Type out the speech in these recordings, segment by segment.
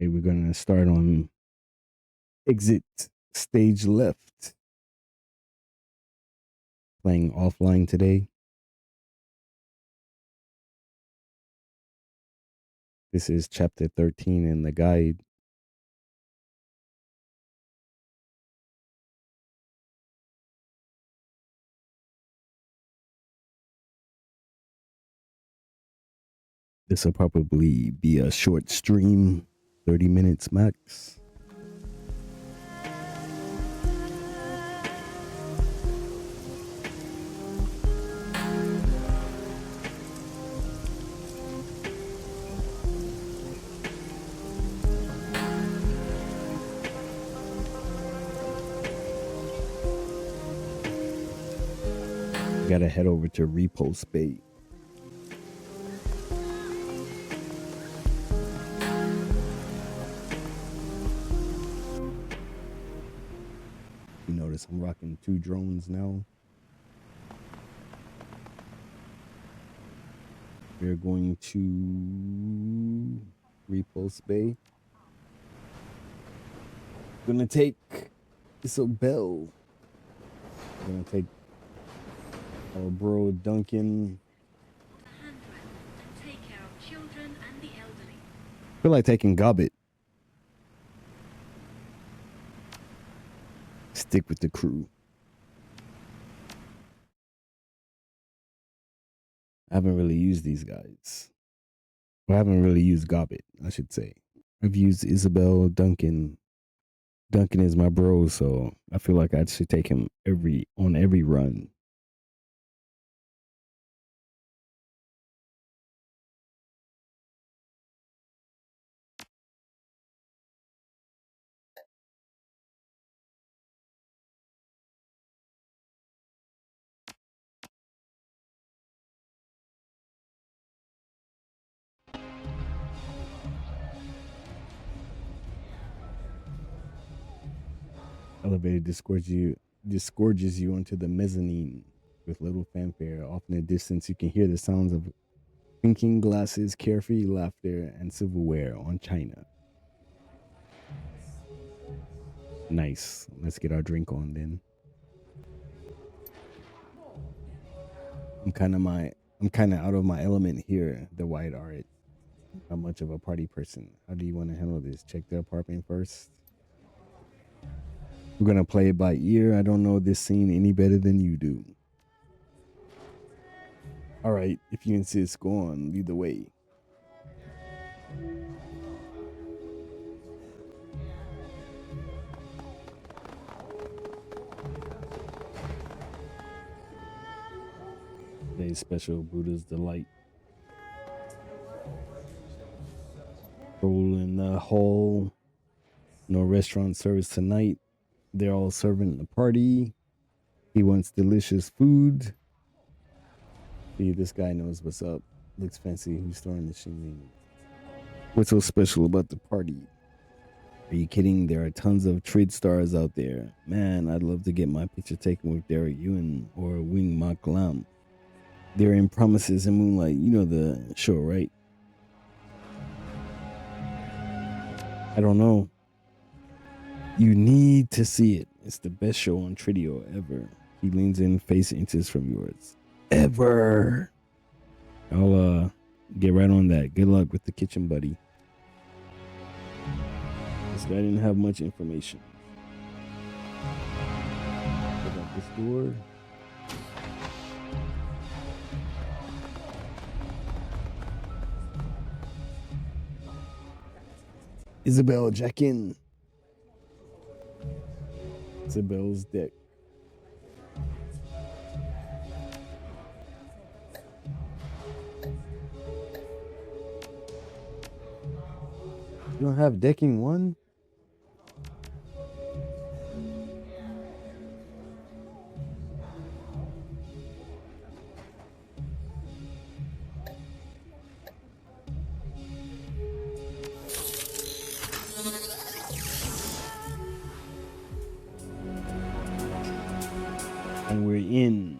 Okay, we're gonna start on exit stage left. Playing offline today. This is chapter 13 in the guide. This will probably be a short stream, 30 minutes max. Gotta head over to Repost Bay. You notice I'm rocking 2 drones now. We're going to Repost Bay. Gonna take Isabel. Gonna take our bro Duncan. Take care of children and the elderly. Feel like taking Gobbet. Stick with the crew. I haven't really used these guys. I haven't really used Gobbet, I should say. I've used Isabel, Duncan. Duncan is my bro, so I feel like I should take him on every run. Elevator disgorges you onto the mezzanine with little fanfare. Off in the distance, you can hear the sounds of clinking glasses, carefree laughter, and silverware on china. Nice. Let's get our drink on then. I'm kind of out of my element here, the white art. Not much of a party person. How do you want to handle this? Check the apartment first. We're gonna play it by ear. I don't know this scene any better than you do. All right, if you insist, go on. Lead the way. Today's special Buddha's Delight. Roll in the hall. No restaurant service tonight. They're all serving the party. He wants delicious food. See, this guy knows what's up. Looks fancy. Who's throwing the shimmy? What's so special about the party? Are you kidding? There are tons of trade stars out there. Man, I'd love to get my picture taken with Derek Ewan or Wing Mak Lam. They're in Promises and Moonlight. You know the show, right? I don't know. You need to see it. It's the best show on Tridio ever. He leans in, face inches from yours. Ever. I'll get right on that. Good luck with the kitchen, buddy. This guy didn't have much information. Open up this door. Isabel, jack in. Isabel's deck. You don't have decking 1? And we're in.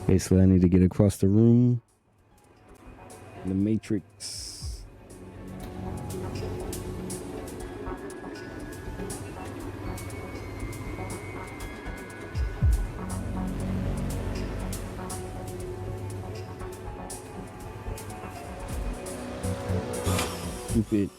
Basically, I need to get across the room. The Matrix. Stupid.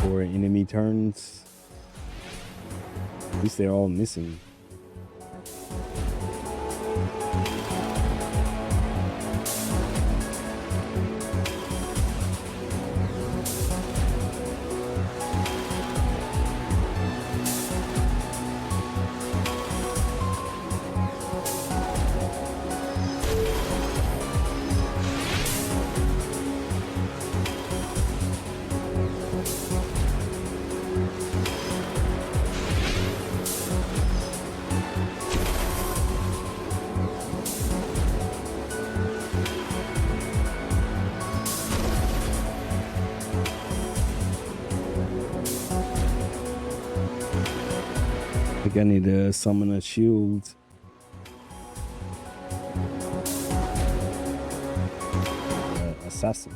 Or enemy turns. At least they're all missing. I think I need to summon a shield. Assassin.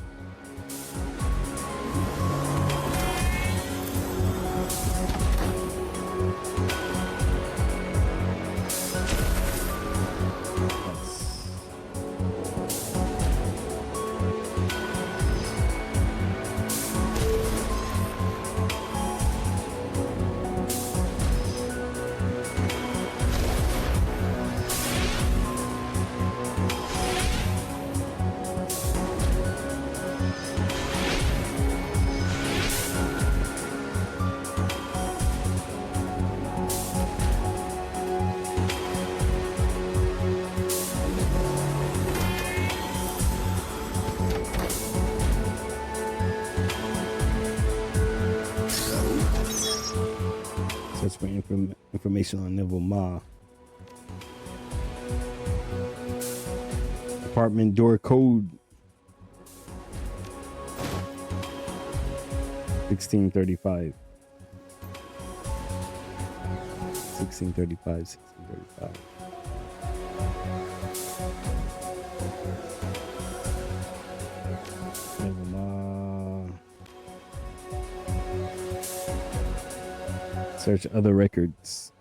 Search for information on Neville Ma. Apartment door code 1635. 1635. Neville Ma. Search other records.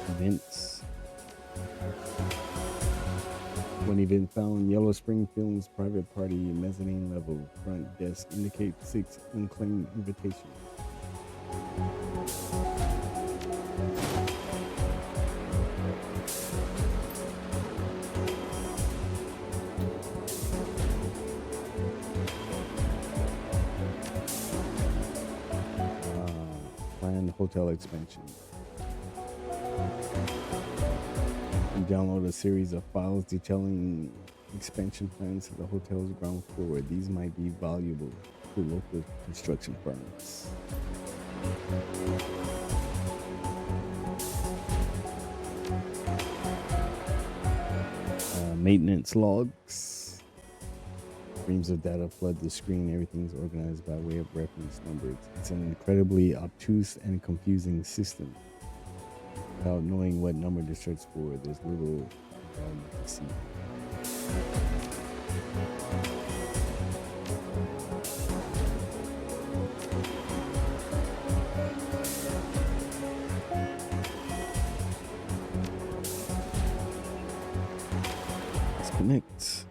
Events. One event found: Yellow Spring Films private party, mezzanine level, front desk indicates 6 unclaimed invitations. Planned hotel expansion. You download a series of files detailing expansion plans for the hotel's ground floor. These might be valuable to local construction firms. Maintenance logs. Streams of data flood the screen. Everything's organized by way of reference numbers. It's an incredibly obtuse and confusing system. Without knowing what number to search for, there's little to see. Let's connect.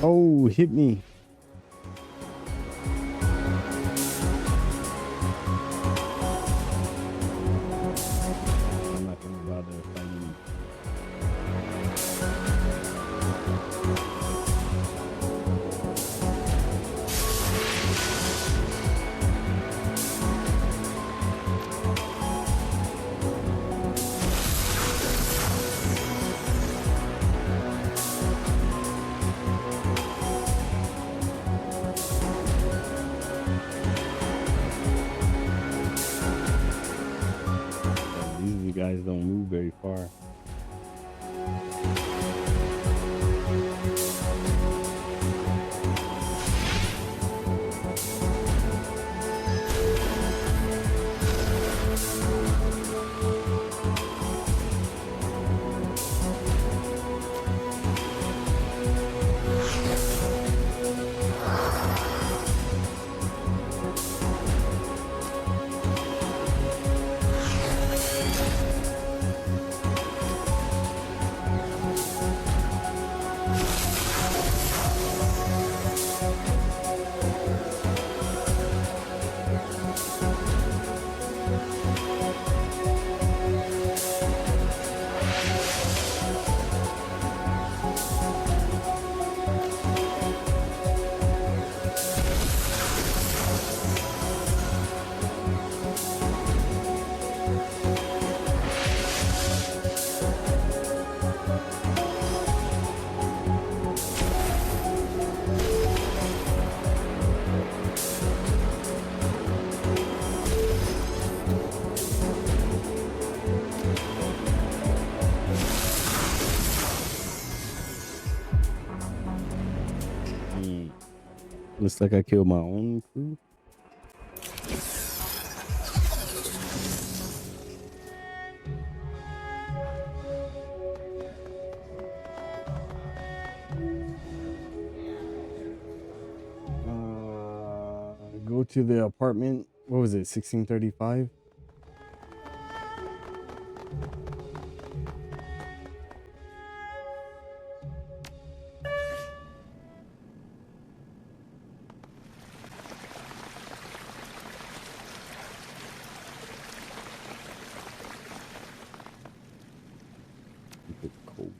Oh, hit me. I'm not gonna bother fighting. These guys don't move very far. Looks like I killed my own crew. Go to the apartment. What was it? 1635. Cold.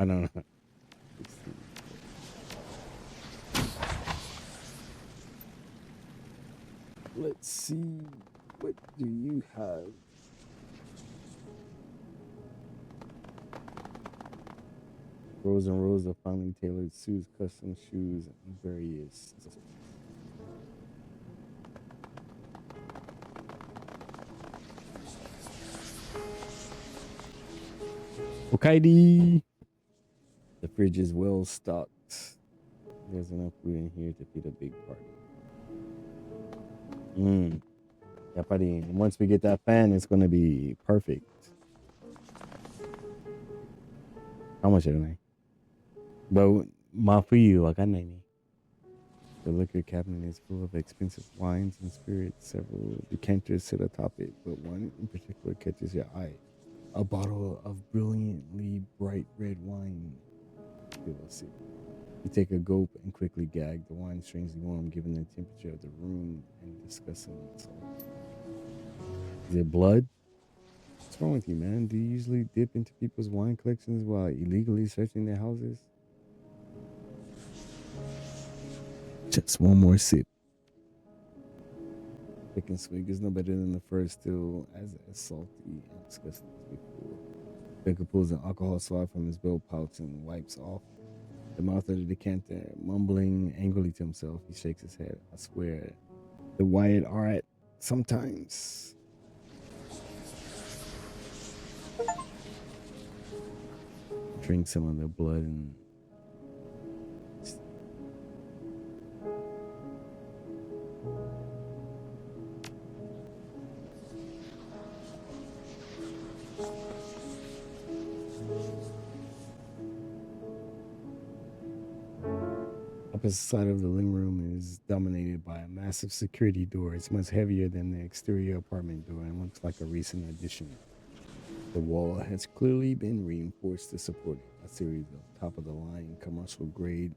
I don't know. Let's see. What do you have? Rows and rows of finely tailored suits, custom shoes, and various. Okay. The fridge is well stocked. There's enough food in here to feed a big party. Yeah, buddy. Once we get that fan, it's gonna be perfect. How much are they? But my for you, I got 90. The liquor cabinet is full of expensive wines and spirits. Several decanters sit atop it, but one in particular catches your eye. A bottle of brilliantly bright red wine. Give us it. You take a gulp and quickly gag. The wine strangely warm given the temperature of the room and disgusting salt. Is it blood? What's wrong with you, man? Do you usually dip into people's wine collections while illegally searching their houses? Just one more sip. Second swig is no better than the first, still as salty and disgusting as before. Becker pulls an alcohol swab from his belt pouch and wipes off the mouth of the decanter. Mumbling angrily to himself, he shakes his head. I swear, the Wyatt are at sometimes. Drink some of their blood and opposite side of the living room is dominated by a massive security door. It's much heavier than the exterior apartment door and looks like a recent addition. The wall has clearly been reinforced to support it. A a series of top of the line commercial grade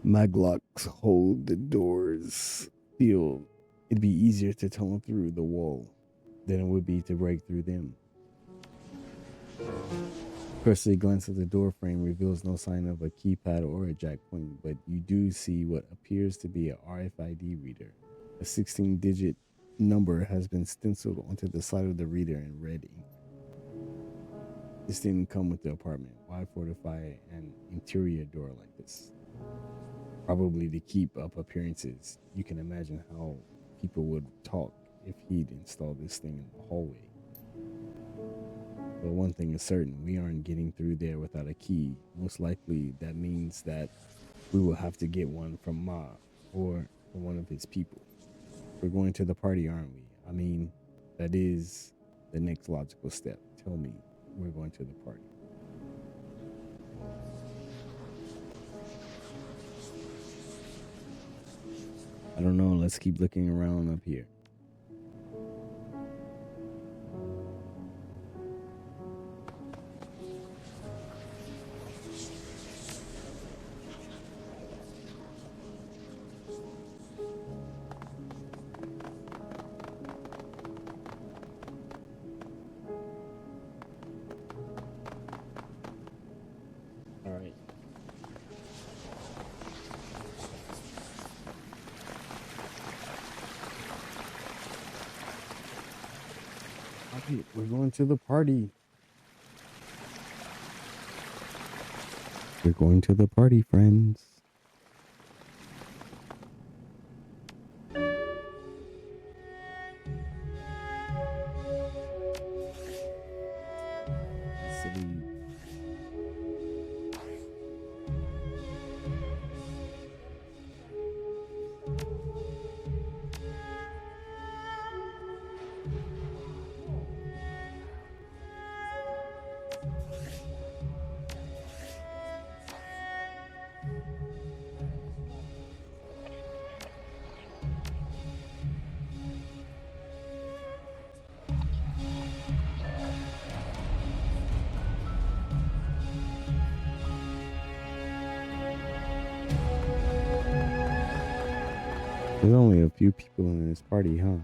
maglocks hold the doors. Feel it'd be easier to tunnel through the wall than it would be to break through them. First, a glance at the door frame reveals no sign of a keypad or a jack point, but you do see what appears to be a RFID reader. A 16-digit number has been stenciled onto the side of the reader in red ink. This didn't come with the apartment. Why fortify an interior door like this? Probably to keep up appearances. You can imagine how people would talk if he'd installed this thing in the hallway. But one thing is certain, we aren't getting through there without a key. Most likely that means that we will have to get one from Ma or from one of his people. We're going to the party, aren't we? I mean, that is the next logical step. Tell me we're going to the party. I don't know. Let's keep looking around up here. All right. Okay, we're going to the party. We're going to the party, friends. Silly. There's only a few people in this party, huh?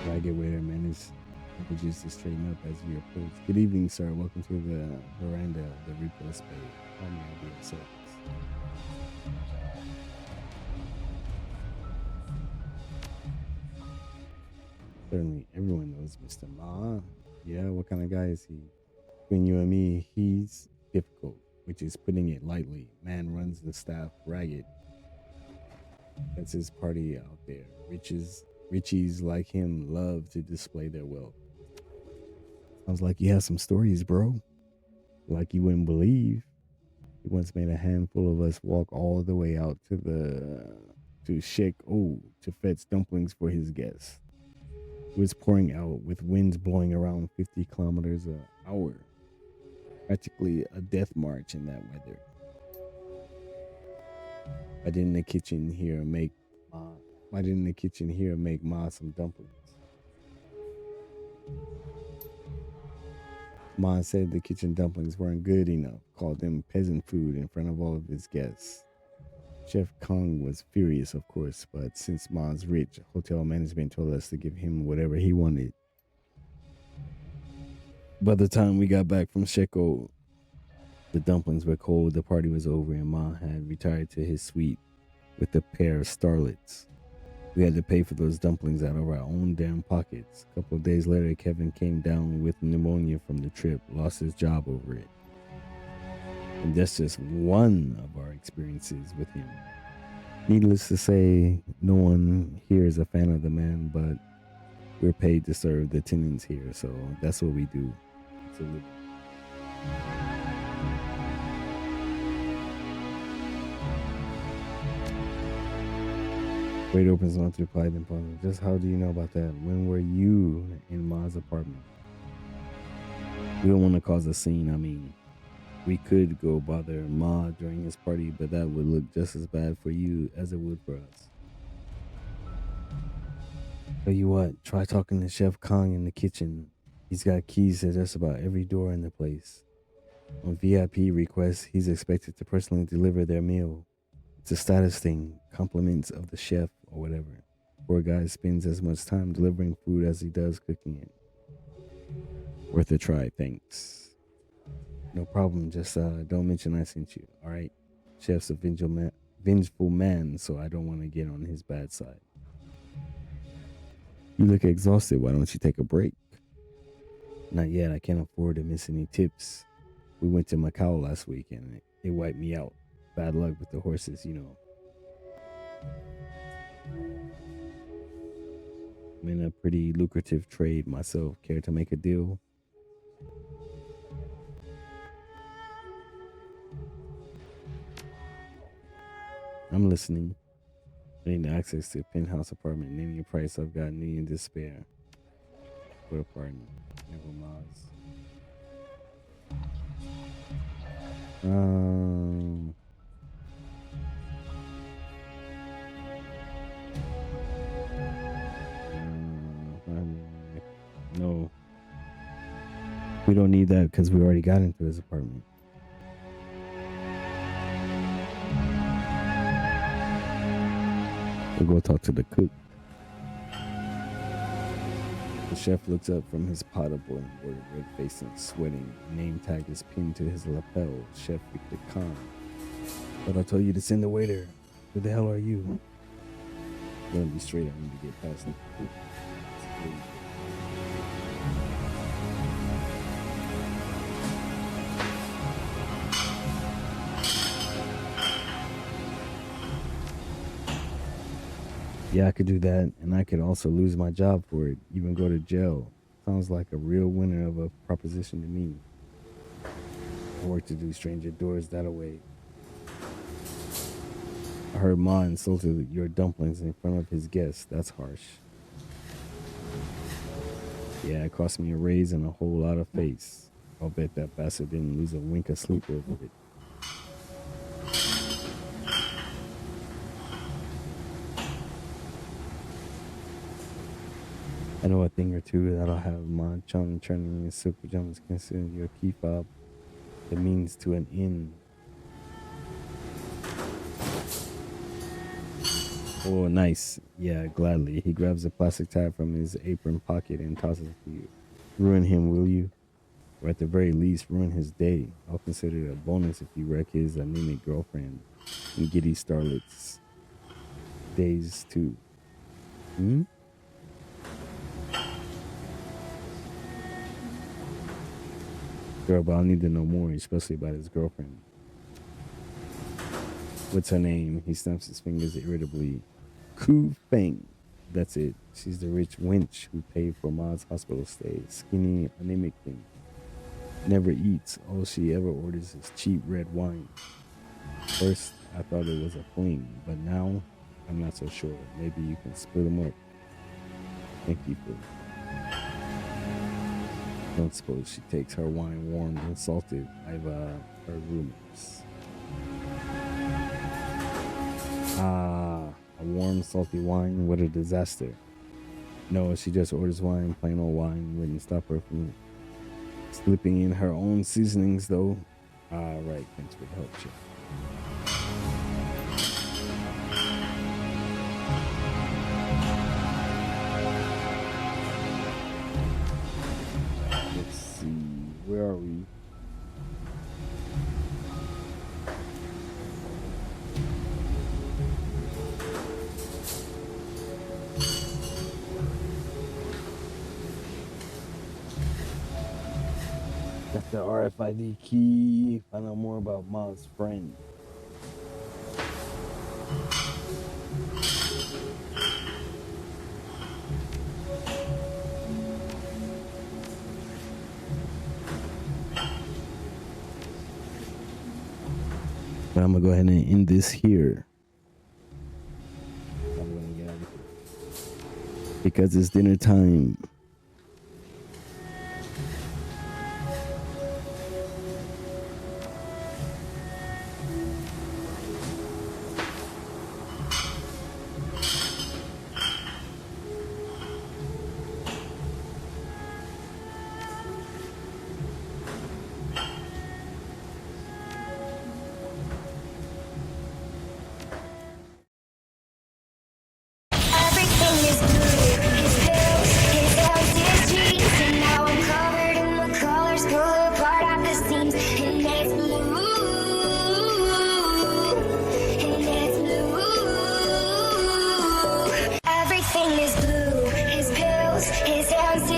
Gotta get with her, man. It's just to straighten up as we approach. Good evening, sir. Welcome to the veranda of the Reaper Spade. How may I be of service? Certainly, everyone knows Mr. Ma. Yeah, what kind of guy is he? Between you and me, he's difficult, which is putting it lightly. Man runs the staff ragged. That's his party out there. Richies like him love to display their wealth. Sounds like you have some stories, bro. Like you wouldn't believe. He once made a handful of us walk all the way out to Sheikh O to fetch dumplings for his guests. It was pouring out with winds blowing around 50 kilometers an hour. Practically a death march in that weather. I did in the kitchen here make Ma some dumplings. Ma said the kitchen dumplings weren't good enough, called them peasant food in front of all of his guests. Chef Kong was furious, of course, but since Ma's rich, hotel management told us to give him whatever he wanted. By the time we got back from Sheko, the dumplings were cold, the party was over, and Ma had retired to his suite with a pair of starlets. We had to pay for those dumplings out of our own damn pockets. A couple of days later, Kevin came down with pneumonia from the trip, lost his job over it. And that's just one of our experiences with him. Needless to say, no one here is a fan of the man, but we're paid to serve the tenants here, so that's what we do. It's a living. Wade opens on to reply, then pauses. Just how do you know about that? When were you in Ma's apartment? We don't want to cause a scene. I mean, we could go bother Ma during his party, but that would look just as bad for you as it would for us. Tell you what, try talking to Chef Kong in the kitchen. He's got keys to just about every door in the place. On VIP requests, he's expected to personally deliver their meal. It's a status thing, compliments of the chef or whatever. Poor guy spends as much time delivering food as he does cooking it. Worth a try, thanks. No problem, just don't mention I sent you, alright? Chef's a vengeful man, so I don't want to get on his bad side. You look exhausted, why don't you take a break? Not yet, I can't afford to miss any tips. We went to Macau last week and it wiped me out. Bad luck with the horses, you know. I'm in a pretty lucrative trade myself. Care to make a deal? I'm listening. I need access to a penthouse apartment. Naming a price I've got knee in despair. What apartment? Never mind. Um, no, we don't need that because we already got into his apartment. We'll go talk to the cook. The chef looks up from his pot of boiling water, red-faced and sweating. Name tag is pinned to his lapel. Chef Victor Khan. But I told you to send the waiter. Who the hell are you? I'm gonna be straight. I need to get past him. Yeah, I could do that, and I could also lose my job for it, even go to jail. Sounds like a real winner of a proposition to me. I work to do stranger doors that away. I heard Ma insulted your dumplings in front of his guests. That's harsh. Yeah, it cost me a raise and a whole lot of face. I'll bet that bastard didn't lose a wink of sleep over it. I know a thing or two that'll have Ma Chun turning his silk pajamas considering your key fob. The means to an end. Oh, nice. Yeah, gladly. He grabs a plastic tag from his apron pocket and tosses it to you. Ruin him, will you? Or at the very least, ruin his day. I'll consider it a bonus if you wreck his anemic girlfriend and giddy starlet's days, too. Hmm? Girl, but I'll need to know more, especially about his girlfriend. What's her name? He snaps his fingers irritably. Ku Feng. That's it. She's the rich wench who paid for Ma's hospital stay. Skinny, anemic thing. Never eats. All she ever orders is cheap red wine. First, I thought it was a fling, but now I'm not so sure. Maybe you can split them up. Thank you for. Don't suppose she takes her wine warmed and salted. I've heard rumors. Ah, a warm, salty wine? What a disaster. No, she just orders wine, plain old wine. Wouldn't stop her from slipping in her own seasonings, though. Ah, right. Thanks for the help, Chef. Let's see. Where are we? Got the RFID key. Find out more about Ma's friend. But I'm gonna go ahead and end this here. I'm gonna get because it's dinner time.